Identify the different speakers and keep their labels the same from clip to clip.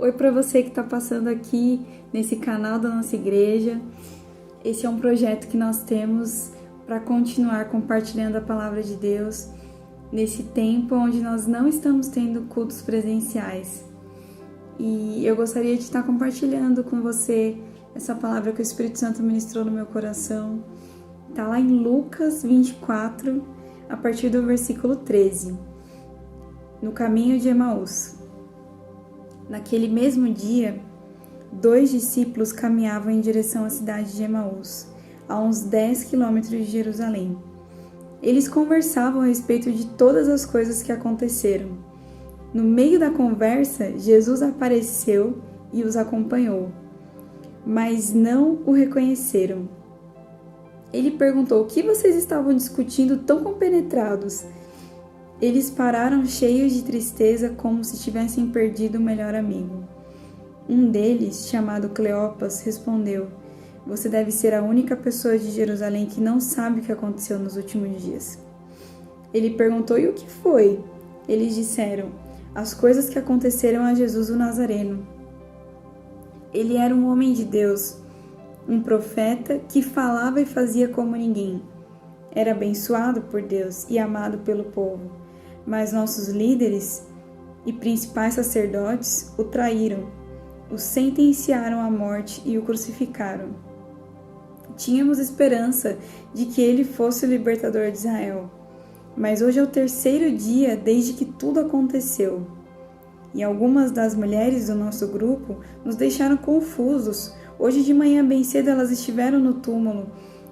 Speaker 1: Oi para você que está passando aqui nesse canal da nossa igreja. Esse é um projeto que nós temos para continuar compartilhando a palavra de Deus nesse tempo onde nós não estamos tendo cultos presenciais. E eu gostaria de estar compartilhando com você essa palavra que o Espírito Santo ministrou no meu coração. Está lá em Lucas 24, a partir do versículo 13, no caminho de Emaús. Naquele mesmo dia, 2 discípulos caminhavam em direção à cidade de Emaús, a uns 10 quilômetros de Jerusalém. Eles conversavam a respeito de todas as coisas que aconteceram. No meio da conversa, Jesus apareceu e os acompanhou, mas não o reconheceram. Ele perguntou: "O que vocês estavam discutindo tão compenetrados?" Eles pararam cheios de tristeza, como se tivessem perdido o melhor amigo. Um deles, chamado Cleopas, respondeu: "Você deve ser a única pessoa de Jerusalém que não sabe o que aconteceu nos últimos dias." Ele perguntou: "E o que foi?" Eles disseram: "As coisas que aconteceram a Jesus o Nazareno. Ele era um homem de Deus, um profeta que falava e fazia como ninguém. Era abençoado por Deus e amado pelo povo. Mas nossos líderes e principais sacerdotes o traíram, o sentenciaram à morte e o crucificaram. Tínhamos esperança de que ele fosse o libertador de Israel. Mas hoje é o terceiro dia desde que tudo aconteceu. E algumas das mulheres do nosso grupo nos deixaram confusos. Hoje de manhã bem cedo elas estiveram no túmulo,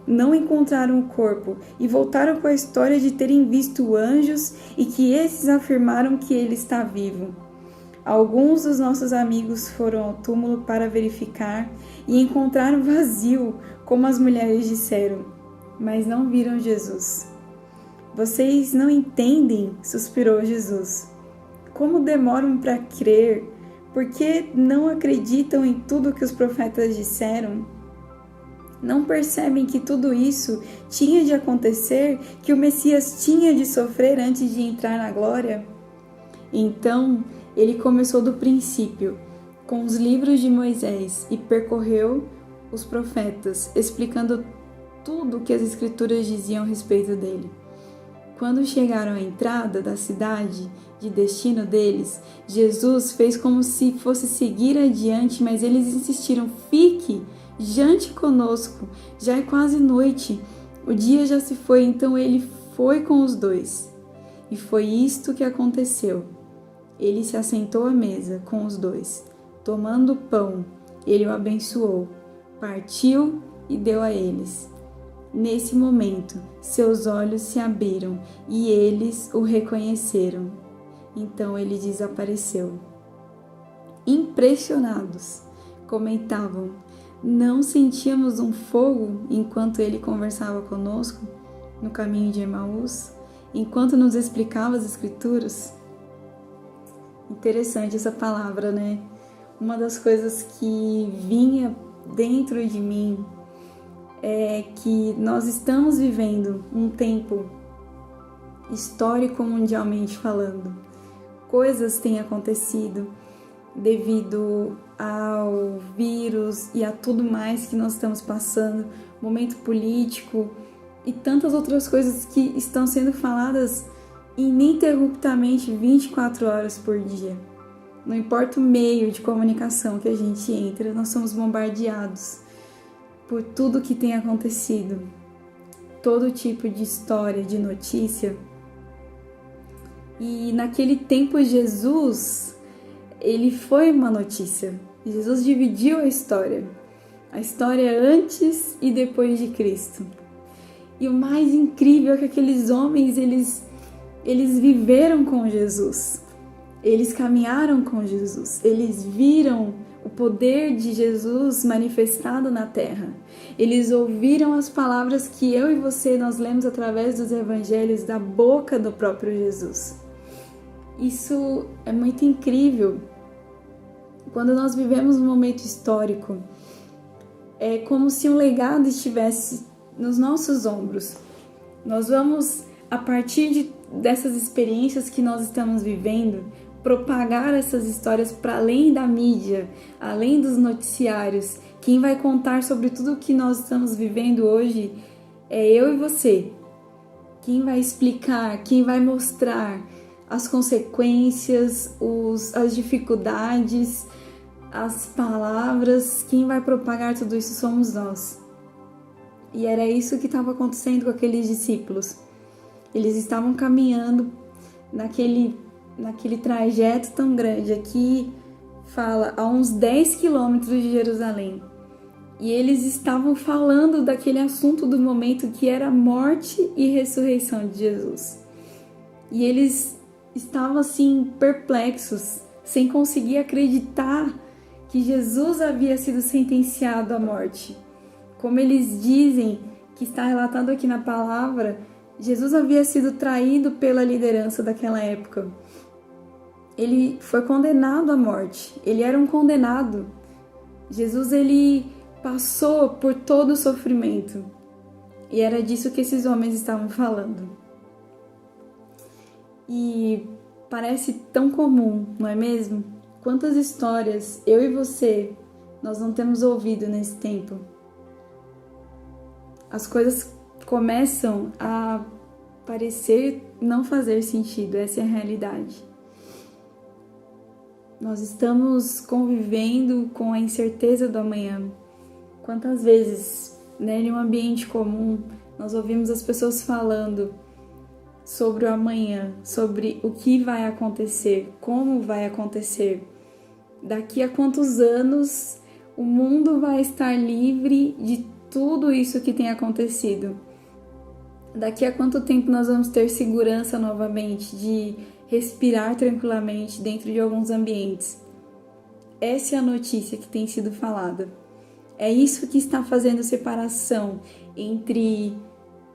Speaker 1: não encontraram o corpo e voltaram com a história de terem visto anjos e que esses afirmaram que ele está vivo. Alguns dos nossos amigos foram ao túmulo para verificar e encontraram vazio, como as mulheres disseram, mas não viram Jesus." "Vocês não entendem?" suspirou Jesus. "Como demoram para crer? Por que não acreditam em tudo que os profetas disseram? Não percebem que tudo isso tinha de acontecer, que o Messias tinha de sofrer antes de entrar na glória?" Então, ele começou do princípio, com os livros de Moisés, e percorreu os profetas, explicando tudo o que as Escrituras diziam a respeito dele. Quando chegaram à entrada da cidade de destino deles, Jesus fez como se fosse seguir adiante, mas eles insistiram: "Fique, jante conosco, já é quase noite, o dia já se foi." Então ele foi com os dois. E foi isto que aconteceu. Ele se assentou à mesa com os dois. Tomando o pão, ele o abençoou, partiu e deu a eles. Nesse momento, seus olhos se abriram e eles o reconheceram. Então ele desapareceu. Impressionados, comentavam: "Não sentíamos um fogo enquanto ele conversava conosco no caminho de Emaús, enquanto nos explicava as Escrituras?" Interessante essa palavra, né? Uma das coisas que vinha dentro de mim é que nós estamos vivendo um tempo histórico mundialmente falando. Coisas têm acontecido devido ao vírus e a tudo mais que nós estamos passando, momento político e tantas outras coisas que estão sendo faladas ininterruptamente 24 horas por dia. Não importa o meio de comunicação que a gente entra, nós somos bombardeados por tudo que tem acontecido, todo tipo de história, de notícia. E naquele tempo Jesus, ele foi uma notícia. Jesus dividiu a história antes e depois de Cristo. E o mais incrível é que aqueles homens, eles viveram com Jesus, eles caminharam com Jesus, eles viram o poder de Jesus manifestado na terra. Eles ouviram as palavras que eu e você nós lemos através dos evangelhos da boca do próprio Jesus. Isso é muito incrível. Quando nós vivemos um momento histórico, é como se um legado estivesse nos nossos ombros. Nós vamos, a partir dessas experiências que nós estamos vivendo, propagar essas histórias para além da mídia, além dos noticiários. Quem vai contar sobre tudo o que nós estamos vivendo hoje é eu e você. Quem vai explicar, quem vai mostrar as consequências, as dificuldades, as palavras, quem vai propagar tudo isso somos nós. E era isso que estava acontecendo com aqueles discípulos. Eles estavam caminhando naquele trajeto tão grande. Aqui fala a uns 10 quilômetros de Jerusalém. E eles estavam falando daquele assunto do momento que era a morte e ressurreição de Jesus. E eles estavam assim perplexos, sem conseguir acreditar que Jesus havia sido sentenciado à morte. Como eles dizem, que está relatado aqui na palavra, Jesus havia sido traído pela liderança daquela época. Ele foi condenado à morte. Ele era um condenado. Jesus, ele passou por todo o sofrimento. E era disso que esses homens estavam falando. E parece tão comum, não é mesmo? Quantas histórias eu e você nós não temos ouvido nesse tempo? As coisas começam a parecer não fazer sentido, essa é a realidade. Nós estamos convivendo com a incerteza do amanhã. Quantas vezes, em um ambiente comum, nós ouvimos as pessoas falando sobre o amanhã, sobre o que vai acontecer, como vai acontecer. Daqui a quantos anos o mundo vai estar livre de tudo isso que tem acontecido? Daqui a quanto tempo nós vamos ter segurança novamente de respirar tranquilamente dentro de alguns ambientes? Essa é a notícia que tem sido falada. É isso que está fazendo separação entre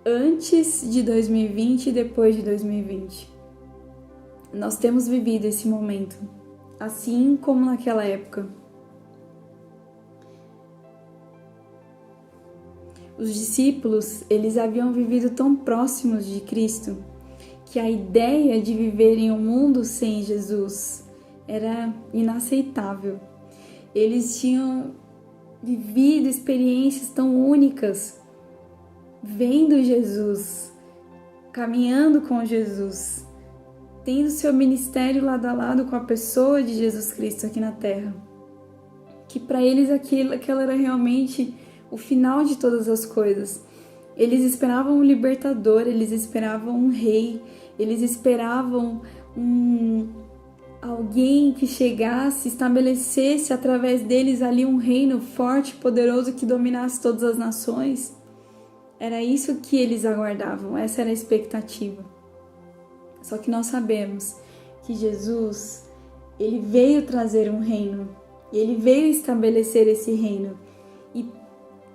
Speaker 1: antes de 2020 e depois de 2020. Nós temos vivido esse momento, assim como naquela época. Os discípulos, eles haviam vivido tão próximos de Cristo que a ideia de viver em um mundo sem Jesus era inaceitável. Eles tinham vivido experiências tão únicas, vendo Jesus, caminhando com Jesus, tendo seu ministério lado a lado com a pessoa de Jesus Cristo aqui na Terra, que para eles aquilo era realmente o final de todas as coisas. Eles esperavam um libertador, eles esperavam um rei, eles esperavam alguém que chegasse, estabelecesse através deles ali um reino forte, poderoso, que dominasse todas as nações. Era isso que eles aguardavam, essa era a expectativa. Só que nós sabemos que Jesus, ele veio trazer um reino, ele veio estabelecer esse reino. E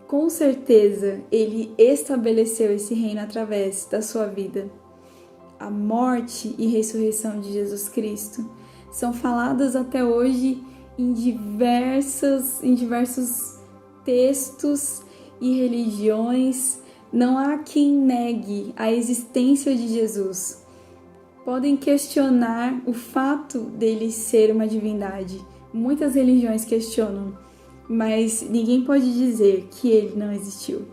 Speaker 1: com certeza, ele estabeleceu esse reino através da sua vida. A morte e ressurreição de Jesus Cristo são faladas até hoje em diversos textos e religiões. Não há quem negue a existência de Jesus. Podem questionar o fato dele ser uma divindade. Muitas religiões questionam, mas ninguém pode dizer que ele não existiu.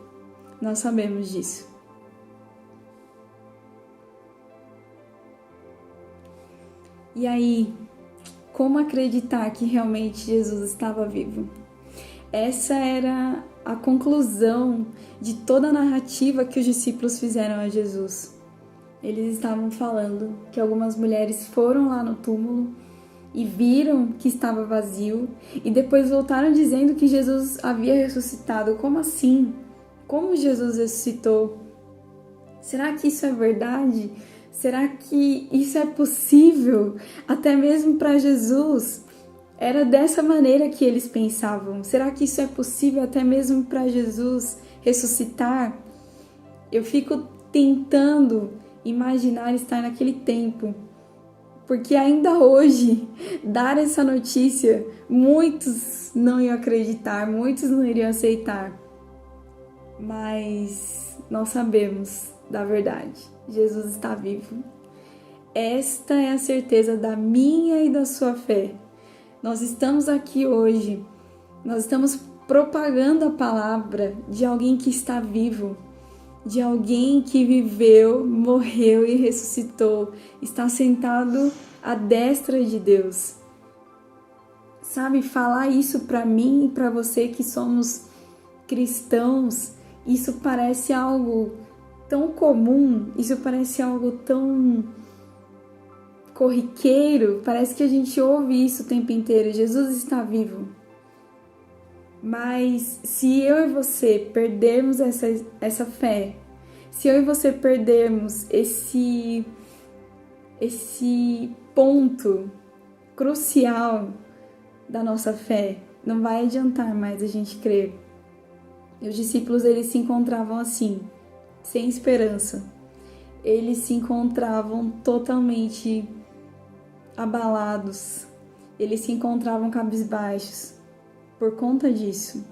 Speaker 1: Nós sabemos disso. E aí, como acreditar que realmente Jesus estava vivo? Essa era a conclusão de toda a narrativa que os discípulos fizeram a Jesus. Eles estavam falando que algumas mulheres foram lá no túmulo e viram que estava vazio e depois voltaram dizendo que Jesus havia ressuscitado. Como assim? Como Jesus ressuscitou? Será que isso é verdade? Será que isso é possível? Até mesmo para Jesus, era dessa maneira que eles pensavam. Será que isso é possível até mesmo para Jesus ressuscitar? Eu fico tentando imaginar estar naquele tempo, porque ainda hoje, dar essa notícia, muitos não iam acreditar, muitos não iriam aceitar. Mas nós sabemos da verdade. Jesus está vivo. Esta é a certeza da minha e da sua fé. Nós estamos aqui hoje, nós estamos propagando a palavra de alguém que está vivo, de alguém que viveu, morreu e ressuscitou, está sentado à destra de Deus. Sabe, falar isso para mim e para você que somos cristãos, isso parece algo tão comum, isso parece algo tão corriqueiro, parece que a gente ouve isso o tempo inteiro. Jesus está vivo. Mas se eu e você perdermos essa fé, se eu e você perdermos esse ponto crucial da nossa fé, não vai adiantar mais a gente crer. E os discípulos, eles se encontravam assim, sem esperança. Eles se encontravam totalmente abalados. Eles se encontravam cabisbaixos por conta disso.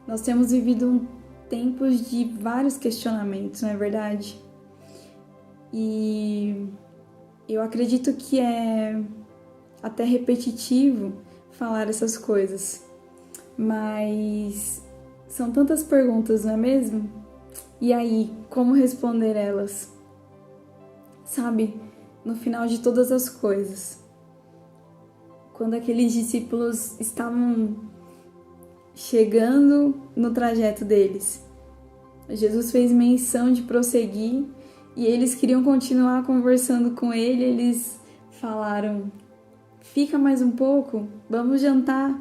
Speaker 1: Nós temos vivido tempos de vários questionamentos, não é verdade? E eu acredito que é até repetitivo falar essas coisas, mas são tantas perguntas, não é mesmo? E aí, como responder elas? Sabe, no final de todas as coisas, quando aqueles discípulos estavam chegando no trajeto deles, Jesus fez menção de prosseguir e eles queriam continuar conversando com ele. Eles falaram: fica mais um pouco, vamos jantar.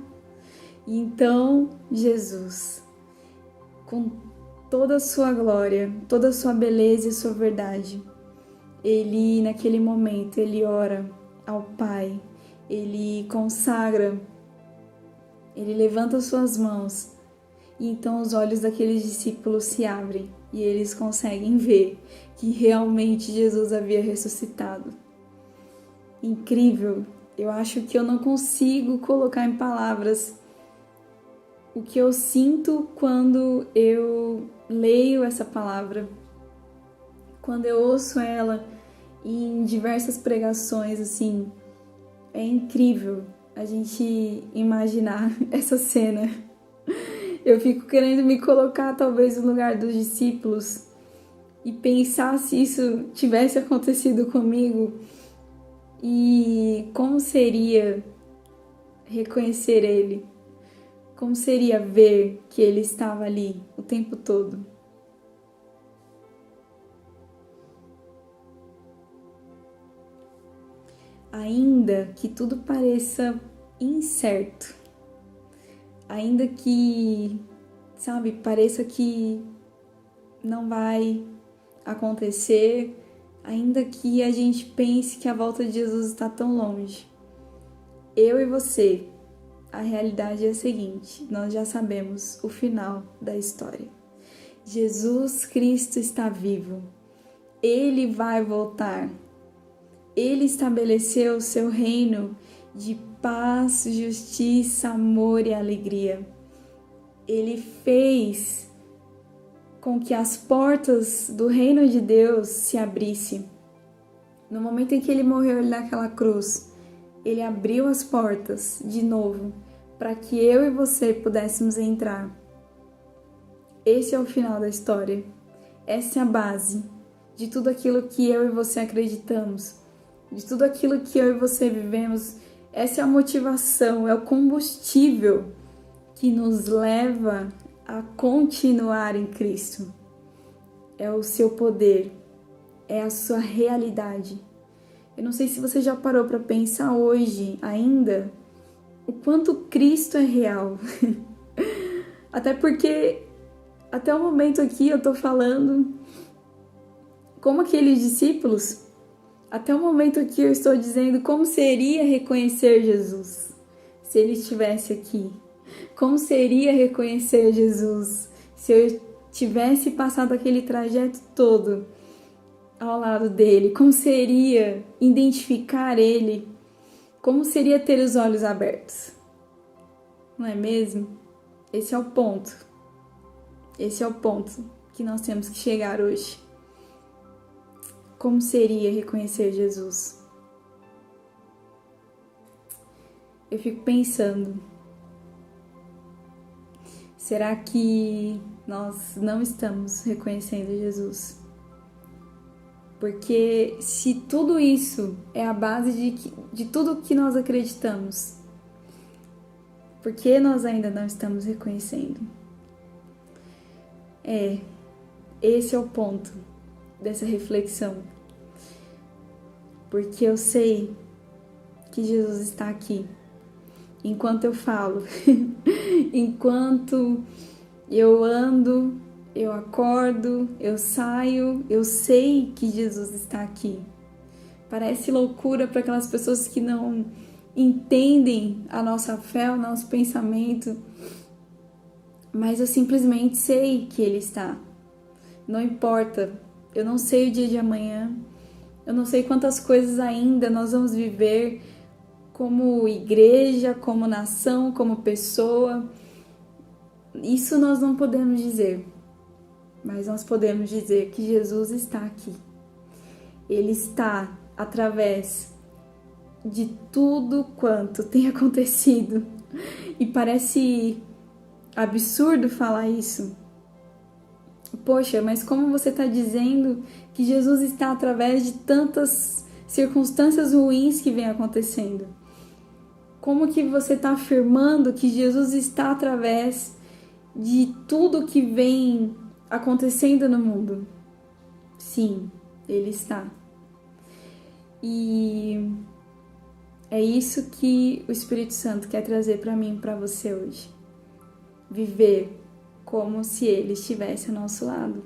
Speaker 1: E então Jesus, com toda a sua glória, toda a sua beleza e a sua verdade, ele naquele momento, ele ora ao Pai, ele consagra, ele levanta suas mãos e então os olhos daqueles discípulos se abrem e eles conseguem ver que realmente Jesus havia ressuscitado. Incrível! Eu acho que eu não consigo colocar em palavras o que eu sinto quando eu leio essa palavra, quando eu ouço ela em diversas pregações, assim. É incrível a gente imaginar essa cena. Eu fico querendo me colocar talvez no lugar dos discípulos e pensar se isso tivesse acontecido comigo e como seria reconhecer ele, como seria ver que ele estava ali o tempo todo. Ainda que tudo pareça incerto, ainda que, sabe, pareça que não vai acontecer, ainda que a gente pense que a volta de Jesus está tão longe, eu e você, a realidade é a seguinte: nós já sabemos o final da história. Jesus Cristo está vivo, Ele vai voltar. Ele estabeleceu o seu reino de paz, justiça, amor e alegria. Ele fez com que as portas do reino de Deus se abrissem. No momento em que ele morreu ali naquela cruz, ele abriu as portas de novo para que eu e você pudéssemos entrar. Esse é o final da história. Essa é a base de tudo aquilo que eu e você acreditamos, de tudo aquilo que eu e você vivemos. Essa é a motivação, é o combustível que nos leva a continuar em Cristo. É o seu poder, é a sua realidade. Eu não sei se você já parou para pensar hoje ainda o quanto Cristo é real. Até porque, até o momento aqui eu tô falando como aqueles discípulos. Até o momento aqui eu estou dizendo como seria reconhecer Jesus se ele estivesse aqui. Como seria reconhecer Jesus se eu tivesse passado aquele trajeto todo ao lado dele? Como seria identificar ele? Como seria ter os olhos abertos? Não é mesmo? Esse é o ponto. Esse é o ponto que nós temos que chegar hoje. Como seria reconhecer Jesus? Eu fico pensando, será que nós não estamos reconhecendo Jesus? Porque se tudo isso é a base de tudo que nós acreditamos, por que nós ainda não estamos reconhecendo? Esse é o ponto dessa reflexão. Porque eu sei que Jesus está aqui. Enquanto eu falo, enquanto eu ando, eu acordo, eu saio, eu sei que Jesus está aqui. Parece loucura para aquelas pessoas que não entendem a nossa fé, o nosso pensamento, mas eu simplesmente sei que Ele está. Não importa, eu não sei o dia de amanhã, eu não sei quantas coisas ainda nós vamos viver como igreja, como nação, como pessoa. Isso nós não podemos dizer, mas nós podemos dizer que Jesus está aqui. Ele está através de tudo quanto tem acontecido. E parece absurdo falar isso. Poxa, mas como você está dizendo que Jesus está através de tantas circunstâncias ruins que vem acontecendo? Como que você está afirmando que Jesus está através de tudo que vem acontecendo no mundo? Sim, Ele está. E é isso que o Espírito Santo quer trazer para mim e para você hoje. Viver como se Ele estivesse ao nosso lado.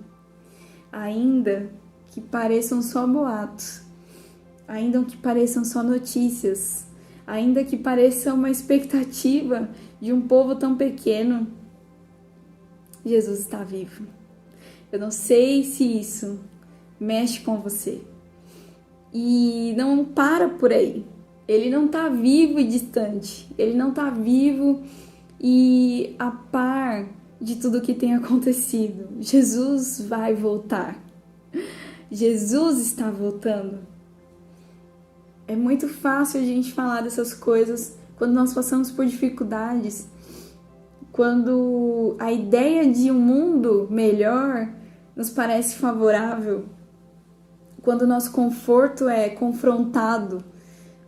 Speaker 1: Ainda que pareçam só boatos, ainda que pareçam só notícias, ainda que pareça uma expectativa de um povo tão pequeno, Jesus está vivo. Eu não sei se isso mexe com você. E não para por aí. Ele não está vivo e distante. Ele não está vivo e a par de tudo que tem acontecido. Jesus vai voltar. Jesus está voltando. É muito fácil a gente falar dessas coisas quando nós passamos por dificuldades, quando a ideia de um mundo melhor nos parece favorável, quando o nosso conforto é confrontado,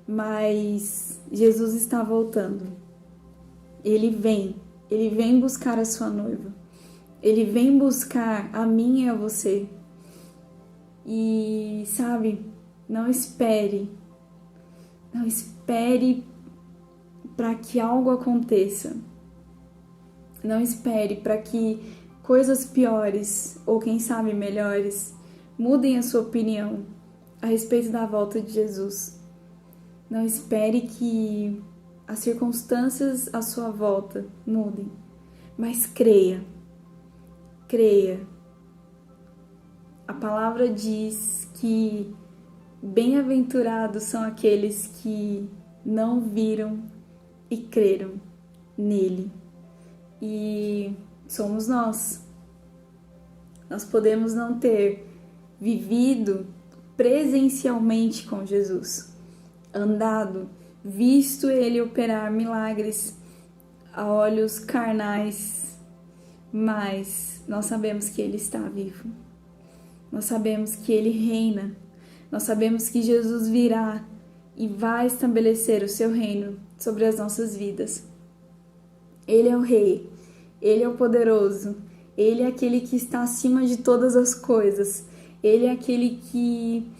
Speaker 1: mas Jesus está voltando. Ele vem buscar a sua noiva. Ele vem buscar a mim e a você. E sabe, não espere para que algo aconteça. Não espere para que coisas piores, ou quem sabe melhores, mudem a sua opinião a respeito da volta de Jesus. Não espere que as circunstâncias à sua volta mudem, mas creia. A palavra diz que bem-aventurados são aqueles que não viram e creram nele. E somos nós. Nós podemos não ter vivido presencialmente com Jesus, andado, visto Ele operar milagres a olhos carnais, mas nós sabemos que Ele está vivo. Nós sabemos que Ele reina. Nós sabemos que Jesus virá e vai estabelecer o seu reino sobre as nossas vidas. Ele é o Rei, Ele é o poderoso, Ele é aquele que está acima de todas as coisas, Ele é aquele que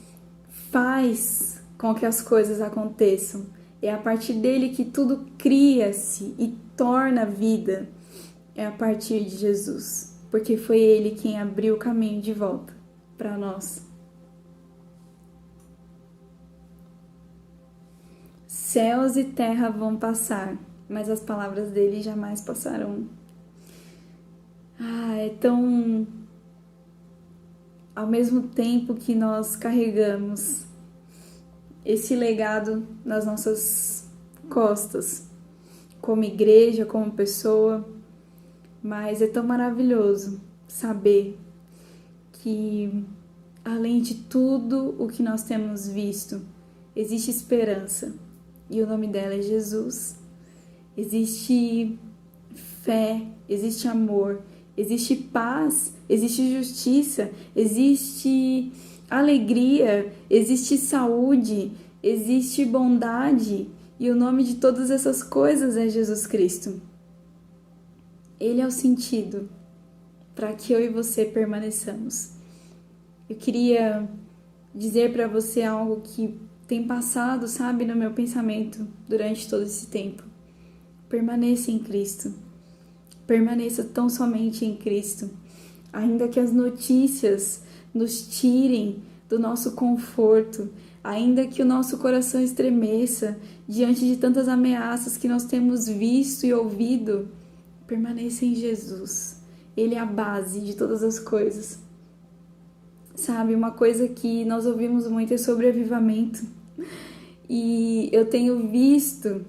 Speaker 1: faz com que as coisas aconteçam. É a partir dele que tudo cria-se e torna vida. É a partir de Jesus, porque foi Ele quem abriu o caminho de volta para nós. Céus e terra vão passar, mas as palavras dele jamais passarão. É tão... Ao mesmo tempo que nós carregamos esse legado nas nossas costas, como igreja, como pessoa, mas é tão maravilhoso saber que, além de tudo o que nós temos visto, existe esperança. E o nome dela é Jesus. Existe fé, existe amor, existe paz, existe justiça, existe alegria, existe saúde, existe bondade. E o nome de todas essas coisas é Jesus Cristo. Ele é o sentido para que eu e você permaneçamos. Eu queria dizer para você algo que tem passado, sabe, no meu pensamento durante todo esse tempo. Permaneça em Cristo. Permaneça tão somente em Cristo. Ainda que as notícias nos tirem do nosso conforto, ainda que o nosso coração estremeça diante de tantas ameaças que nós temos visto e ouvido, permaneça em Jesus. Ele é a base de todas as coisas. Sabe, uma coisa que nós ouvimos muito é sobre avivamento. E eu tenho visto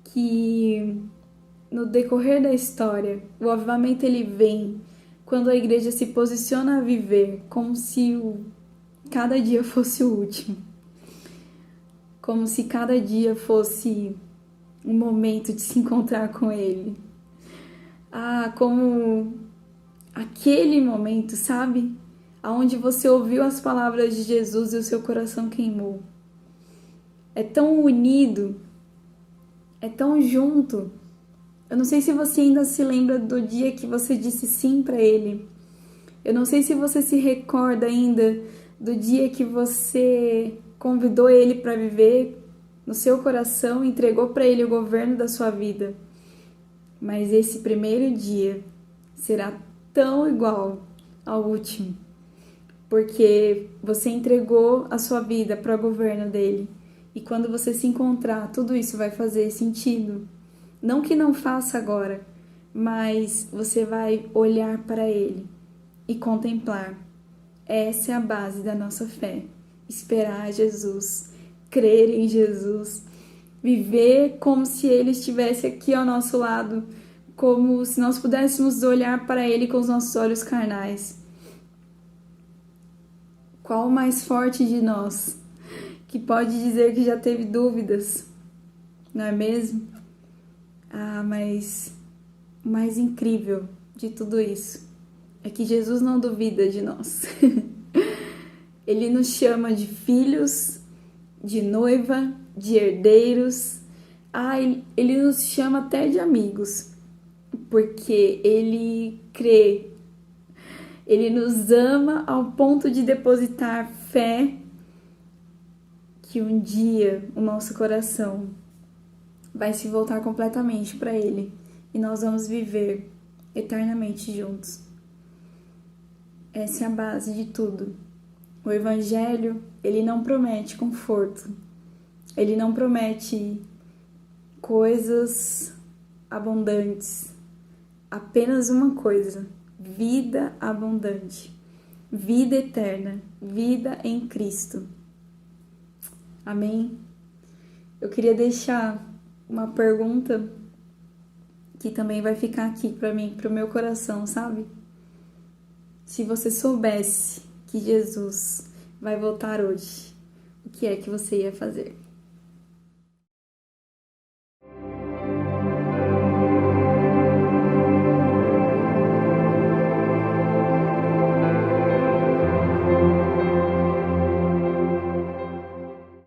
Speaker 1: que no decorrer da história, o avivamento ele vem quando a igreja se posiciona a viver como se cada dia fosse o último. Como se cada dia fosse um momento de se encontrar com Ele. Como aquele momento, sabe? Onde você ouviu as palavras de Jesus e o seu coração queimou. É tão unido, é tão junto. Eu não sei se você ainda se lembra do dia que você disse sim para Ele. Eu não sei se você se recorda ainda do dia que você convidou Ele para viver no seu coração, entregou para Ele o governo da sua vida. Mas esse primeiro dia será tão igual ao último, porque você entregou a sua vida para o governo dele. E quando você se encontrar, tudo isso vai fazer sentido. Não que não faça agora, mas você vai olhar para ele e contemplar. Essa é a base da nossa fé. Esperar Jesus, crer em Jesus, viver como se Ele estivesse aqui ao nosso lado, como se nós pudéssemos olhar para Ele com os nossos olhos carnais. Qual o mais forte de nós que pode dizer que já teve dúvidas, não é mesmo? Mas o mais incrível de tudo isso é que Jesus não duvida de nós. Ele nos chama de filhos, de noiva, de herdeiros. Ele nos chama até de amigos, porque Ele crê. Ele nos ama ao ponto de depositar fé que um dia o nosso coração vai se voltar completamente para Ele e nós vamos viver eternamente juntos. Essa é a base de tudo. O Evangelho, ele não promete conforto, ele não promete coisas abundantes, apenas uma coisa: vida abundante, vida eterna, vida em Cristo. Amém? Eu queria deixar uma pergunta que também vai ficar aqui para mim, para o meu coração, sabe? Se você soubesse que Jesus vai voltar hoje, o que é que você ia fazer?